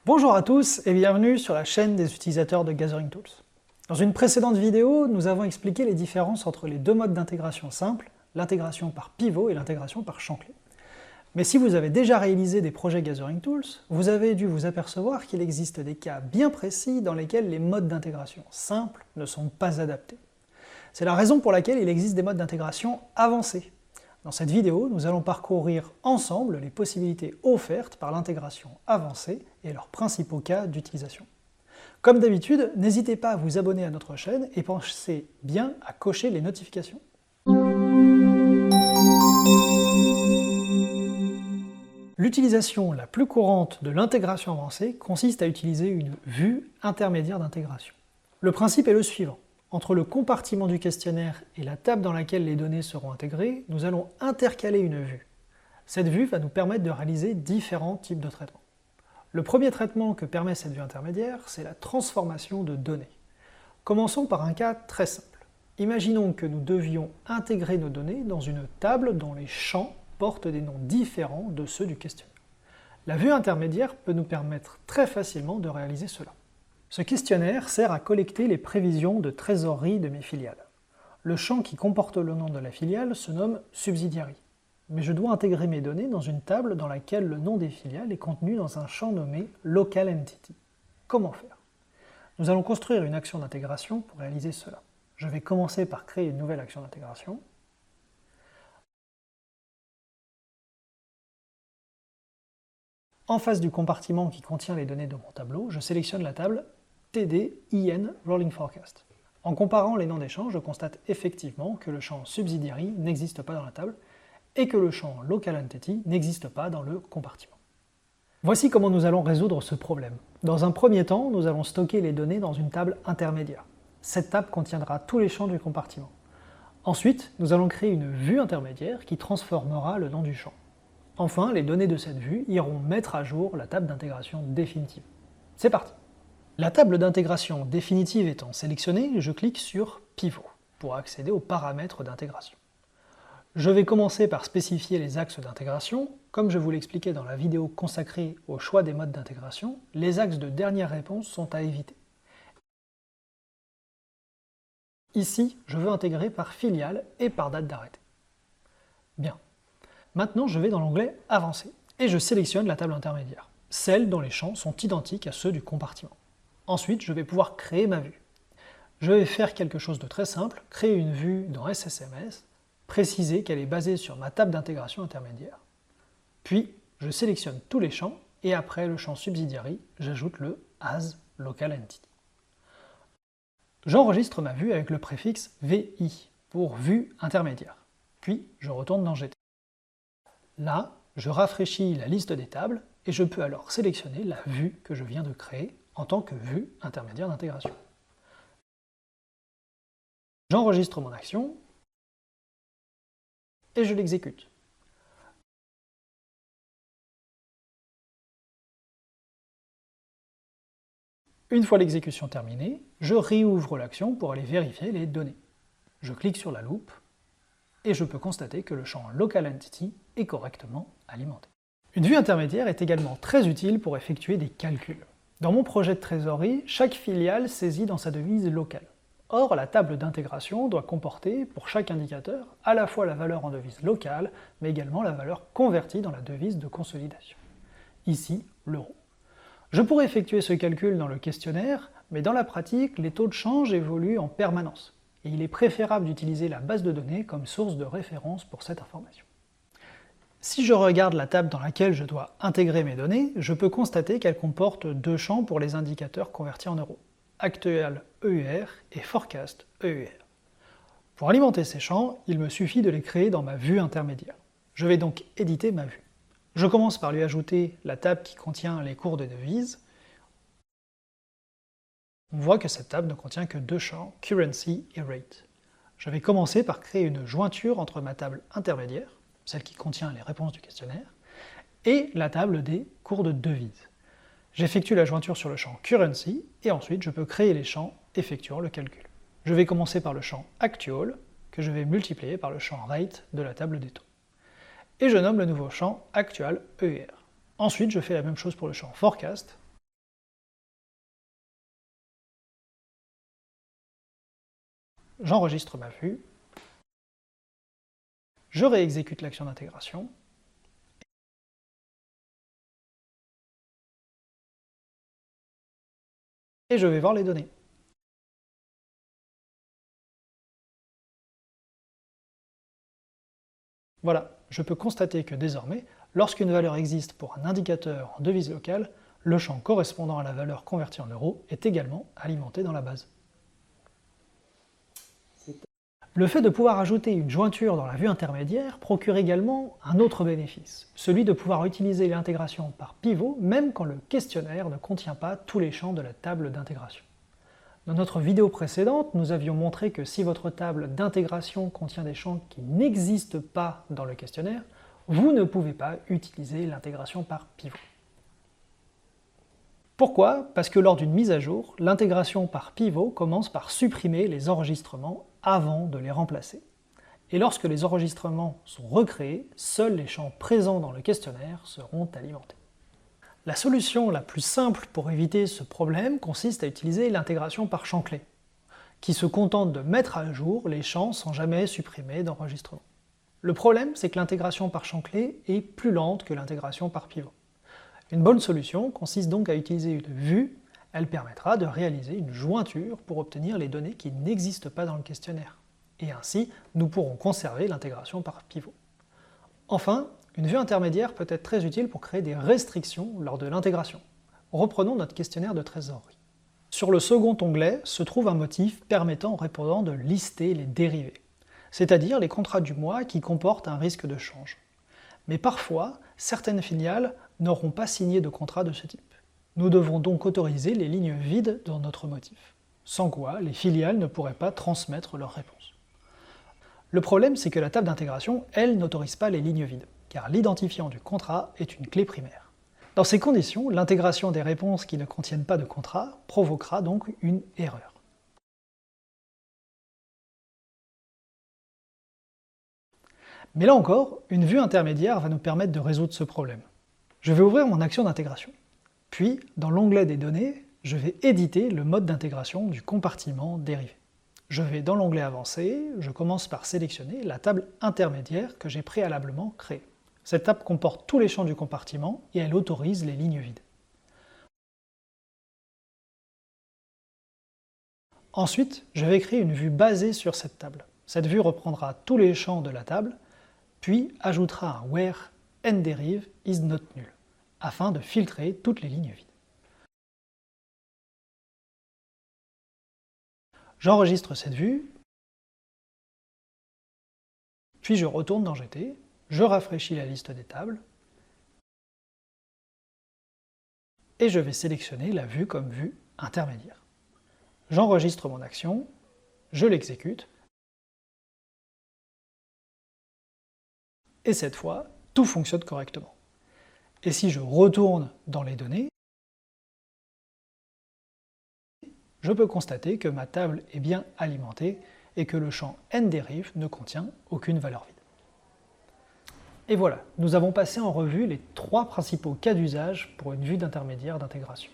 Bonjour à tous et bienvenue sur la chaîne des utilisateurs de Gathering Tools. Dans une précédente vidéo, nous avons expliqué les différences entre les deux modes d'intégration simple, l'intégration par pivot et l'intégration par champ-clé. Mais si vous avez déjà réalisé des projets Gathering Tools, vous avez dû vous apercevoir qu'il existe des cas bien précis dans lesquels les modes d'intégration simples ne sont pas adaptés. C'est la raison pour laquelle il existe des modes d'intégration avancés. Dans cette vidéo, nous allons parcourir ensemble les possibilités offertes par l'intégration avancée et leurs principaux cas d'utilisation. Comme d'habitude, n'hésitez pas à vous abonner à notre chaîne et pensez bien à cocher les notifications. L'utilisation la plus courante de l'intégration avancée consiste à utiliser une vue intermédiaire d'intégration. Le principe est le suivant. Entre le compartiment du questionnaire et la table dans laquelle les données seront intégrées, nous allons intercaler une vue. Cette vue va nous permettre de réaliser différents types de traitements. Le premier traitement que permet cette vue intermédiaire, c'est la transformation de données. Commençons par un cas très simple. Imaginons que nous devions intégrer nos données dans une table dont les champs portent des noms différents de ceux du questionnaire. La vue intermédiaire peut nous permettre très facilement de réaliser cela. Ce questionnaire sert à collecter les prévisions de trésorerie de mes filiales. Le champ qui comporte le nom de la filiale se nomme Subsidiary. Mais je dois intégrer mes données dans une table dans laquelle le nom des filiales est contenu dans un champ nommé Local Entity. Comment faire? Nous allons construire une action d'intégration pour réaliser cela. Je vais commencer par créer une nouvelle action d'intégration. En face du compartiment qui contient les données de mon tableau, je sélectionne la table TD-IN Rolling Forecast. En comparant les noms des champs, je constate effectivement que le champ Subsidiary n'existe pas dans la table et que le champ Local Entity n'existe pas dans le compartiment. Voici comment nous allons résoudre ce problème. Dans un premier temps, nous allons stocker les données dans une table intermédiaire. Cette table contiendra tous les champs du compartiment. Ensuite, nous allons créer une vue intermédiaire qui transformera le nom du champ. Enfin, les données de cette vue iront mettre à jour la table d'intégration définitive. C'est parti! La table d'intégration définitive étant sélectionnée, je clique sur Pivot pour accéder aux paramètres d'intégration. Je vais commencer par spécifier les axes d'intégration. Comme je vous l'expliquais dans la vidéo consacrée au choix des modes d'intégration, les axes de dernière réponse sont à éviter. Ici, je veux intégrer par filiale et par date d'arrêté. Bien. Maintenant, je vais dans l'onglet Avancé et je sélectionne la table intermédiaire, celle dont les champs sont identiques à ceux du compartiment. Ensuite, je vais pouvoir créer ma vue. Je vais faire quelque chose de très simple, créer une vue dans SSMS, préciser qu'elle est basée sur ma table d'intégration intermédiaire. Puis, je sélectionne tous les champs et après le champ Subsidiary, j'ajoute le As Local Entity. J'enregistre ma vue avec le préfixe VI pour vue intermédiaire. Puis, je retourne dans GT. Là, je rafraîchis la liste des tables et je peux alors sélectionner la vue que je viens de créer en tant que vue intermédiaire d'intégration. J'enregistre mon action et je l'exécute. Une fois l'exécution terminée, je réouvre l'action pour aller vérifier les données. Je clique sur la loupe et je peux constater que le champ Local Entity est correctement alimenté. Une vue intermédiaire est également très utile pour effectuer des calculs. Dans mon projet de trésorerie, chaque filiale saisit dans sa devise locale. Or, la table d'intégration doit comporter, pour chaque indicateur, à la fois la valeur en devise locale, mais également la valeur convertie dans la devise de consolidation. Ici, l'euro. Je pourrais effectuer ce calcul dans le questionnaire, mais dans la pratique, les taux de change évoluent en permanence, et il est préférable d'utiliser la base de données comme source de référence pour cette information. Si je regarde la table dans laquelle je dois intégrer mes données, je peux constater qu'elle comporte deux champs pour les indicateurs convertis en euros, Actual EUR et Forecast EUR. Pour alimenter ces champs, il me suffit de les créer dans ma vue intermédiaire. Je vais donc éditer ma vue. Je commence par lui ajouter la table qui contient les cours de devises. On voit que cette table ne contient que deux champs, Currency et Rate. Je vais commencer par créer une jointure entre ma table intermédiaire, celle qui contient les réponses du questionnaire, et la table des cours de devises. J'effectue la jointure sur le champ Currency, et ensuite je peux créer les champs effectuant le calcul. Je vais commencer par le champ Actual, que je vais multiplier par le champ Rate de la table des taux. Et je nomme le nouveau champ Actual EUR. Ensuite, je fais la même chose pour le champ Forecast, j'enregistre ma vue, je réexécute l'action d'intégration, et je vais voir les données. Voilà, je peux constater que désormais, lorsqu'une valeur existe pour un indicateur en devise locale, le champ correspondant à la valeur convertie en euros est également alimenté dans la base. Le fait de pouvoir ajouter une jointure dans la vue intermédiaire procure également un autre bénéfice, celui de pouvoir utiliser l'intégration par pivot même quand le questionnaire ne contient pas tous les champs de la table d'intégration. Dans notre vidéo précédente, nous avions montré que si votre table d'intégration contient des champs qui n'existent pas dans le questionnaire, vous ne pouvez pas utiliser l'intégration par pivot. Pourquoi? Parce que lors d'une mise à jour, l'intégration par pivot commence par supprimer les enregistrements avant de les remplacer. Et lorsque les enregistrements sont recréés, seuls les champs présents dans le questionnaire seront alimentés. La solution la plus simple pour éviter ce problème consiste à utiliser l'intégration par champ-clé, qui se contente de mettre à jour les champs sans jamais supprimer d'enregistrement. Le problème, c'est que l'intégration par champ-clé est plus lente que l'intégration par pivot. Une bonne solution consiste donc à utiliser une vue. Elle permettra de réaliser une jointure pour obtenir les données qui n'existent pas dans le questionnaire. Et ainsi, nous pourrons conserver l'intégration par pivot. Enfin, une vue intermédiaire peut être très utile pour créer des restrictions lors de l'intégration. Reprenons notre questionnaire de trésorerie. Sur le second onglet se trouve un motif permettant au répondant de lister les dérivés, c'est-à-dire les contrats du mois qui comportent un risque de change. Mais parfois, certaines filiales n'auront pas signé de contrat de ce type. Nous devrons donc autoriser les lignes vides dans notre motif, sans quoi les filiales ne pourraient pas transmettre leurs réponses. Le problème, c'est que la table d'intégration, elle, n'autorise pas les lignes vides, car l'identifiant du contrat est une clé primaire. Dans ces conditions, l'intégration des réponses qui ne contiennent pas de contrat provoquera donc une erreur. Mais là encore, une vue intermédiaire va nous permettre de résoudre ce problème. Je vais ouvrir mon action d'intégration. Puis, dans l'onglet des données, je vais éditer le mode d'intégration du compartiment dérivé. Je vais dans l'onglet avancé, je commence par sélectionner la table intermédiaire que j'ai préalablement créée. Cette table comporte tous les champs du compartiment et elle autorise les lignes vides. Ensuite, je vais créer une vue basée sur cette table. Cette vue reprendra tous les champs de la table, puis ajoutera un where nDerive is not null, afin de filtrer toutes les lignes vides. J'enregistre cette vue, puis je retourne dans GT, je rafraîchis la liste des tables, et je vais sélectionner la vue comme vue intermédiaire. J'enregistre mon action, je l'exécute, et cette fois, tout fonctionne correctement. Et si je retourne dans les données, je peux constater que ma table est bien alimentée et que le champ nDerive ne contient aucune valeur vide. Et voilà, nous avons passé en revue les 3 principaux cas d'usage pour une vue d'intermédiaire d'intégration.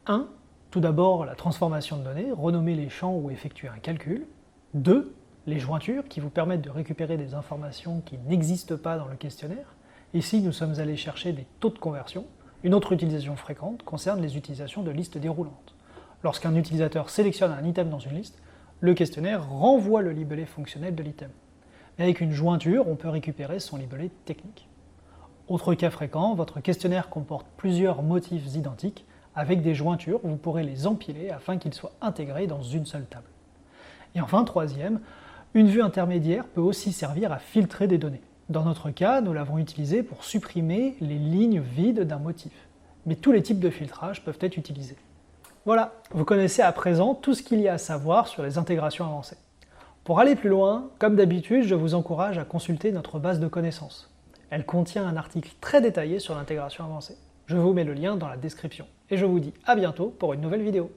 1. Tout d'abord, la transformation de données, renommer les champs ou effectuer un calcul. 2. Les jointures, qui vous permettent de récupérer des informations qui n'existent pas dans le questionnaire. Ici, nous sommes allés chercher des taux de conversion. Une autre utilisation fréquente concerne les utilisations de listes déroulantes. Lorsqu'un utilisateur sélectionne un item dans une liste, le questionnaire renvoie le libellé fonctionnel de l'item. Mais avec une jointure, on peut récupérer son libellé technique. Autre cas fréquent, votre questionnaire comporte plusieurs motifs identiques. Avec des jointures, vous pourrez les empiler afin qu'ils soient intégrés dans une seule table. Et enfin, troisième, une vue intermédiaire peut aussi servir à filtrer des données. Dans notre cas, nous l'avons utilisé pour supprimer les lignes vides d'un motif. Mais tous les types de filtrage peuvent être utilisés. Voilà, vous connaissez à présent tout ce qu'il y a à savoir sur les intégrations avancées. Pour aller plus loin, comme d'habitude, je vous encourage à consulter notre base de connaissances. Elle contient un article très détaillé sur l'intégration avancée. Je vous mets le lien dans la description. Et je vous dis à bientôt pour une nouvelle vidéo.